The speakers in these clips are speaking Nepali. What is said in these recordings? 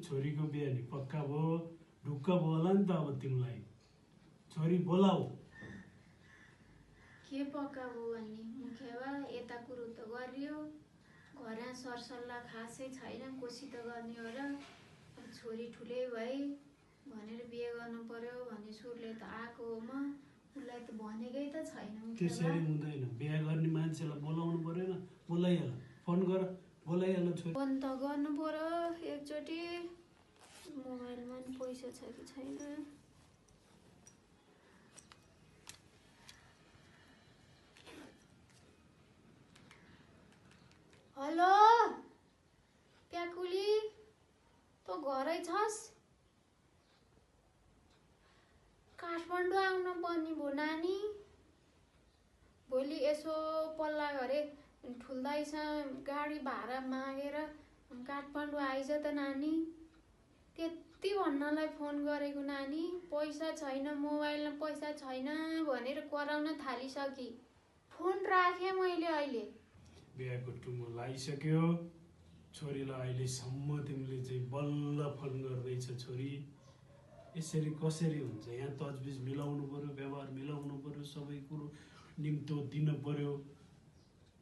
छोरीको बिहा नि पक्का भयो, ढुक्क भयो होला नि त अब तिमीलाई। छोरी बोलाऊ। के पक्का भयो भन्ने मुखिया यता कुरो त गरियो, घर सरसल्लाह खासै छैन, कोसित गर्ने हो र छोरी ठुलै भए भनेर बिहे गर्नु पर्यो भन्ने सुरले त आएको हो। म उसलाई त भनेकै त छैन। त्यसरी हुँदैन, बिहा गर्ने मान्छेलाई बोलाउनु पर्यो न। बोलाइहाल, फोन गर, बोलाइहाल छोरी। फोन त गर्नु पर्यो एकचोटि। मोबाइलमा नि पैसा छ कि छैन। हेलो प्याकुली, तँ घरै छस्? काठमाडौँ आउन पर्ने भयो नानी। भोलि यसो पल्ला घरे ठुल्दाइसँग गाडी भाडा मागेर काठमाडौँ आइज त नानी। त्यति भन्नलाई फोन गरेको नानी। पैसा छैन, मोबाइलमा पैसा छैन भनेर कराउन थालिसके। फोन राखेँ मैले अहिले। बिहाको टुङ्गो लागिसक्यो। छोरीलाई अहिलेसम्म तिमीले चाहिँ बल्ल फोन गर्दैछ छोरी। यसरी कसरी हुन्छ? यहाँ तजबिज मिलाउनु पर्यो, व्यवहार मिलाउनु पर्यो, सबै कुरो निम्तो दिन पर्यो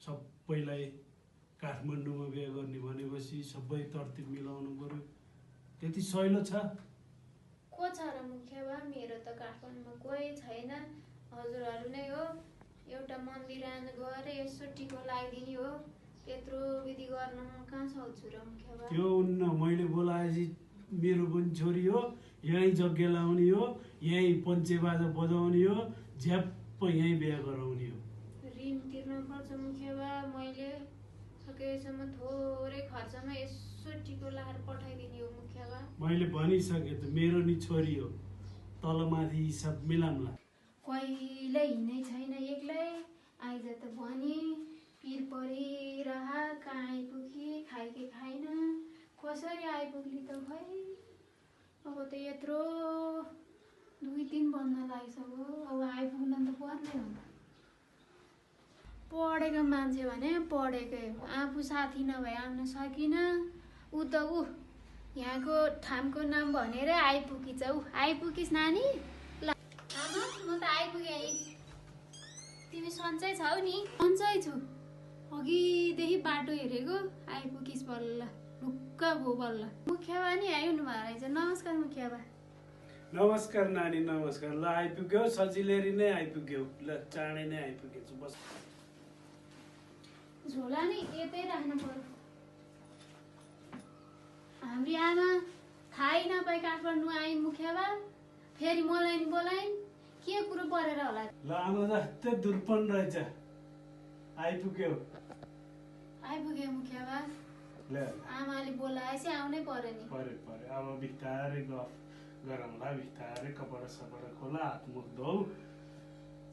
सबैलाई। काठमाडौँमा बिहा गर्ने भनेपछि सबै तर्तिब मिलाउनु पर्यो। त्यति सहिलो छ? को छ र मुखिया बा? मेरो त काठमाडौँमा कोही छैन, हजुरहरू नै हो। एउटा मन्दिर गएर यसो टिको लगाइदिने हो, त्यत्रो विधि गर्न म कहाँ सक्छु र मुखिया बा? त्यो उन्न मैले बोलाएपछि मेरो पनि छोरी हो, यहीँ यज्ञ लाउने हो, यहीँ पञ्चे बाजा बजाउने हो, झ्याप्प यहीँ बिहा गराउने हो। ऋण तिर्न पर्छ मुखिया बा। मैले सकेसम्म थोरै खर्चमा यसो टिको लगाएर पठाइदिने हो मुखिया बा। मैले भनिसकेँ त, मेरो नि छोरी हो, तलमाथि हिसाब मिलाउँला। कहिले हिँड्नै छैन एक्लै। आइज त भने पिर परिरह, कहाँ आइपुगी, खाइ कि खाइन, कसरी आइपुग्ली त खै। अब त यत्रो 2-3 बन्न लागिसक्यो, अब आइपुग्न त पर्ने हो। पढेको मान्छे भने पढेकै हो, आफू साथी नभए आउन सकिन। ऊ त यहाँको ठामको नाम भनेर आइपुगिन्छ। आइपुगिस् नानी? ल आमा, म त आइपुगेँ। तिमी सन्चै छौ नि? सन्चै छु, अघिदेखि बाटो हेरेको। आइपुगिस् बल्ल, ढुक्क भयो बल्ल। मुखिया बा नि आइहुनु भयो रहेछ। नमस्कार मुखिया बा। नमस्कार नानी, नमस्कार। ल आइपुग्यो, सजिलेरी नै आइपुग्यो। ल चाँडै नै आइपुगेछु, बस। झोला नि यतै राख्नु पर्यो। हाम्री आमा थाहै नपाई काठमाडौँ आइन् मुखिया बा। फेरि मलाई नि बोलाइन्, के कुरो परेर होला? ल आमा जस्तो दुर्पण रहेछ, आइपुग्यो। आइपुग्यो मुखिया बा। ल आमाले बोलाएपछि आउनै पर्यो नि। पर्यो। अब बिस्तारै गफ गरौँला, बिस्तारै कपडा सपडा खोला, हात मुख धौ।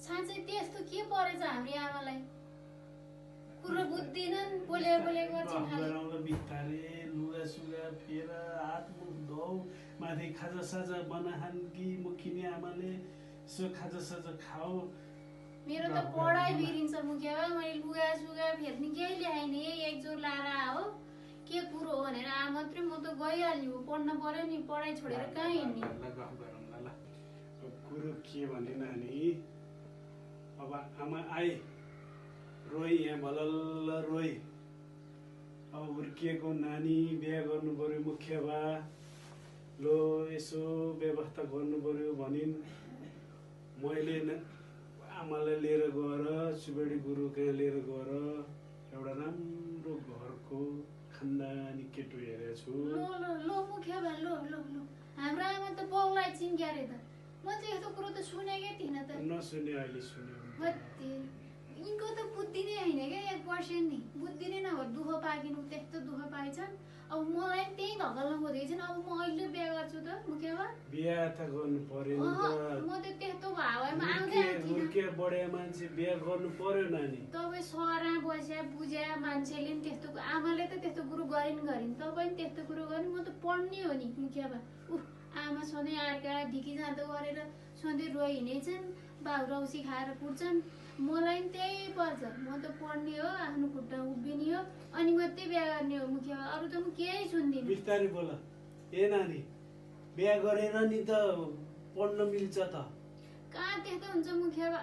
साँच्चै त्यस्तो के परेछ हाम्री आमालाई? कुरो बुझ्दिनन्, बोले गर्छन् खालि। गरौँला बिस्तारै, लुगा सुगा फेर, हात मुख धौ। माथि खाजा साजा बनाहान् कि मुखिनी आमाले, यसो खाजा साजा खाऊ। मेरो त पढाइ बिरिन्छ मुखिया बा। मैले लुगा सुगा फेर्ने केही ल्याएन, एक जोर लाएर आओ। के कुरो हो भनेर आ मात्रै, म त गइहाल्यो। पढ्न पर्यो नि, पढाइ छोडेर कहाँ हिँड्ने? ल गफ गरौँला। ल कुरो के भने नानी, अब आमा आए, रोइ यहाँ भलल्ल रोइ। अब हुर्किएको नानी, बिहा गर्नु पर्यो मुखिया बा। लो यसो व्यवस्था गर्नु पर्यो भनिन्। मैले आमालाई लिएर गएर सुवेडी गुरु कहाँ लिएर गएर एउटा राम्रो घरको खानदानी केटो हेरेको छु। लो मुखिया बा, लो हाम्रो आमा त बाउलाई चिन्क्या रे त। म त यस्तो कुरो त सुनेकै थिइनँ त। नसुने, अहिले सुन्यो। यिनको त बुद्धि नै होइन क्या, 1% नि बुद्धि नै नभएर दुःख पाकिनु, त्यस्तो दुःख पाइछन्। अब मलाई त्यही धकल्न खोजेको छन्। अब म अहिले बिहा गर्छु त मुखिया बा? बिहा त गर्नु पर्यो नि त। म त त्यस्तो भावमा आउँदै थिइनँ। हुर्किया बढिया मान्छे बिहा गर्नु पर्यो नानी। तपाईँ सहरमा बस्या बुझ्या मान्छेले नि त्यस्तो, आमाले त त्यस्तो कुरो गरिन्। तपाईँ नि त्यस्तो कुरो गरिन्। म त पढ्ने हो नि मुखिया बा। आमा सधैँ अर्का ढिकी जाँदो गरेर सधैँ रोइ हिँडेछन्, बाउ रौसी खाएर कुट्छन्। मलाई नि त्यही पर्छ। म त पढ्ने हो, आफ्नो खुट्टा उभिने हो, अनि मात्रै बिहा गर्ने हो मुखिया बा। अरू त म केही सुन्दिनँ। बिस्तारै बोल, ए नानी बिहा गरेर नि त पढ्न मिल्छ त। कहाँ त्यस्तो हुन्छ मुखिया बा,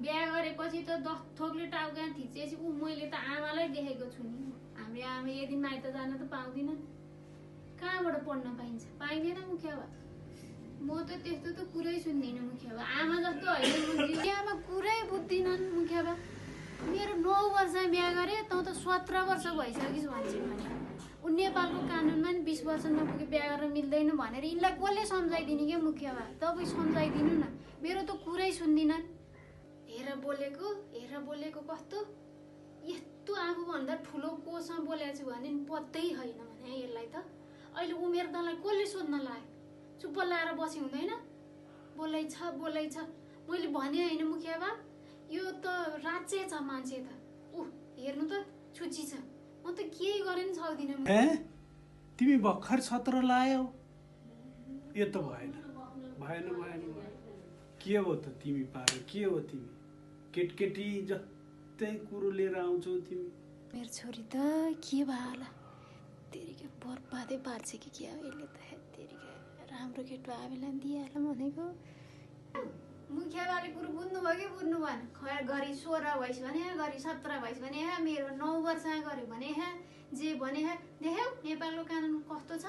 बिहा गरेपछि त 10 थोकले टाउका थिचेपछि मैले त आमालाई देखेको छु नि। हाम्रो आमा यदि माइत जान त पाउँदिन, कहाँबाट पढ्न पाइन्छ? पाइँदैन मुखिया बा। म त त्यस्तो त कुरै सुन्दिनँ मुखिया बा। आमा जस्तो होइन, आमा कुरै बुझ्दिनन् मुखिया बा। मेरो 9 वर्षमा बिहा गरे, तँ त 17 वर्ष भइसकिस् भन्छन् भने। नेपालको कानुनमा नि 20 वर्ष नपुगे बिहा गर्न मिल्दैन भनेर यिनलाई कसले सम्झाइदिने के मुखिया बा? तपाईँ सम्झाइदिनु न, मेरो त कुरै सुन्दिनन्। हेर बोलेको कस्तो, यस्तो आफूभन्दा ठुलो कोसँग बोलेको छु भने नि पत्तै छैन भने यसलाई त। अहिले उमेर तँलाई कसले सोध्न लाग्यो? चुप्प लाएर बसी हुँदैन? बोलै छ। मैले भने होइन मुखिया बा, यो त राज्य छ मान्छे त। हेर्नु त छुची छ, म त केही गरेँ नि सक्दिनँ। तिमी भर्खर 17 लायौ, यो त भएन। के हो त तिमी पारो, के हो तिमी? केटकेटी जस्तै कुरो लिएर आउँछौ तिमी। मेरो छोरी त के भयो होला, तेरिके बर्बादै पार्छ कि क्या यसले त। तेरिके राम्रो केटो आवेला दिइहाल भनेको। मुखिया बाले कुरो बुझ्नुभयो कि बुझ्नु भएन? घरि 16 भइस भने, घरि 17 भइस भने, मेरो 9 वर्षमा गऱ्यो भने, जे भने देख्यौ नेपालको कानुन कस्तो छ।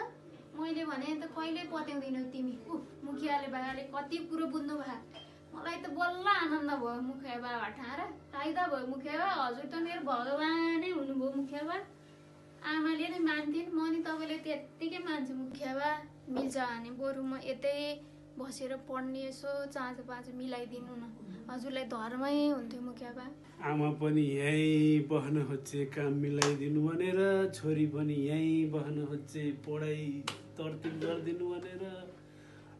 मैले भने त कहिल्यै पत्याउँदिनौ तिमी। मुखियाले बाले कति कुरो बुझ्नु भयो। मलाई त बल्ल आनन्द भयो मुखिया बा हटाएर। फाइदा भयो मुखिया बा, हजुर त मेरो भगवानै हुनुभयो मुखिया बा। आमाले नै मान्थिन्, म नि तपाईँले त्यत्तिकै मान्छु मुखिया बा। मिल्छ भने बरु म यतै बसेर पढ्ने यसो चाँजो पाँचो मिलाइदिनु न, हजुरलाई धर्मै हुन्थ्यो मुखिया बा। आमा पनि यहीँ बस्न खोज्छे काम मिलाइदिनु भनेर, छोरी पनि यहीँ बस्न खोज्छे पढाइ तरतिब गरिदिनु भनेर।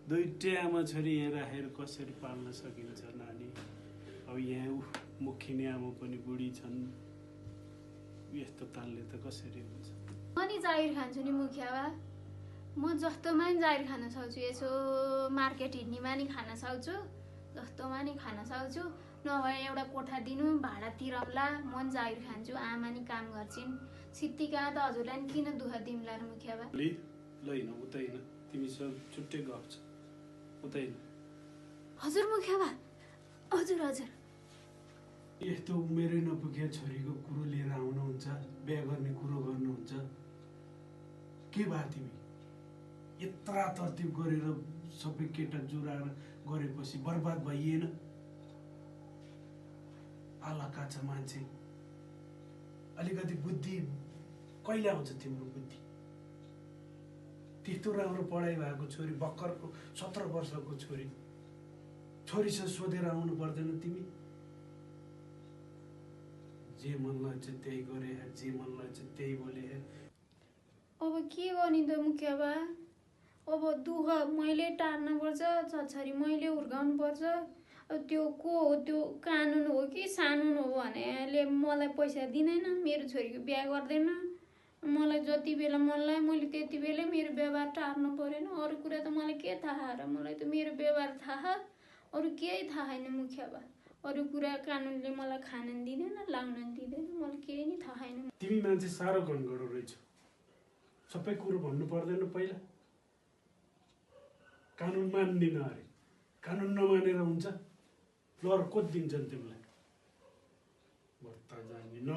दुइटै आमा छोरी यहाँ राखेर कसरी पाल्न सकिन्छ नानी? अब यहाँ मुखिने आमा पनि बुढी छन्, यस्तो तालले त कसरी हुन्छ? म नि जागिर खान्छु नि मुखिया बा। म जस्तोमा नि जागिर खान सक्छु, यसो मार्केट हिँड्नेमा नि खान सक्छु, जस्तोमा नि खान सक्छु। नभए एउटा कोठा दिनु भाडा तिरौला, म नि जागिर खान्छु। आमा नि काम गर्छिन्। सित्तिका त हजुरलाई नि किन दुःख दिउँला र मुखिया बा? लैन उतै न, तिमी सब छुट्टै गफ छ, उतै न। हजुर मुखिया बा, हजुर। यस्तो उमेरै नपुगे छोरीको कुरो लिएर आउनुहुन्छ, बिहा गर्ने कुरो गर्नुहुन्छ। के भयो तिमी? यत्रा तरतिब गरेर सबै केटा जुराएर गरेपछि बर्बाद भइएन? आलाका छ मान्छे, अलिकति बुद्धि कहिले आउँछ तिम्रो बुद्धि? त्यस्तो राम्रो पढाइ भएको छोरी, भर्खरको 17 वर्षको छोरीसँग सोधेर आउनु पर्दैन तिमी? जे मन लाग्छ त्यही गरे, जे मन लाग्छ त्यही बोले। अब के गर्ने त मुखिया बा? अब दुःख मैले टार्न पर्छ, छोरी मैले हुर्काउनु पर्छ। त्यो को हो, त्यो कानुन हो कि सानुन हो भनेले मलाई पैसा दिँदैन, मेरो छोरीको बिहा गर्दैन। मलाई जति बेला मन लाग्यो मैले त्यति बेलै मेरो व्यवहार टार्नु परेन। अरू कुरा त मलाई के थाहा र? मलाई त मेरो व्यवहार थाहा, अरू केही थाहा छैन मुखिया बा। अरू कुरा कानुनले मलाई खान नि दिँदैन, लाउन नि दिँदैन, मलाई केही नि थाहा छैन। तिमी मान्छे साह्रो गनगडो रहेछौ, सबै कुरो भन्नु पर्दैन पहिला? कानुन मान्दिन अरे, कानुन नमानेर हुन्छ? लर कोत दिन्छन् तिमीलाई? बत्ता जान्ने न।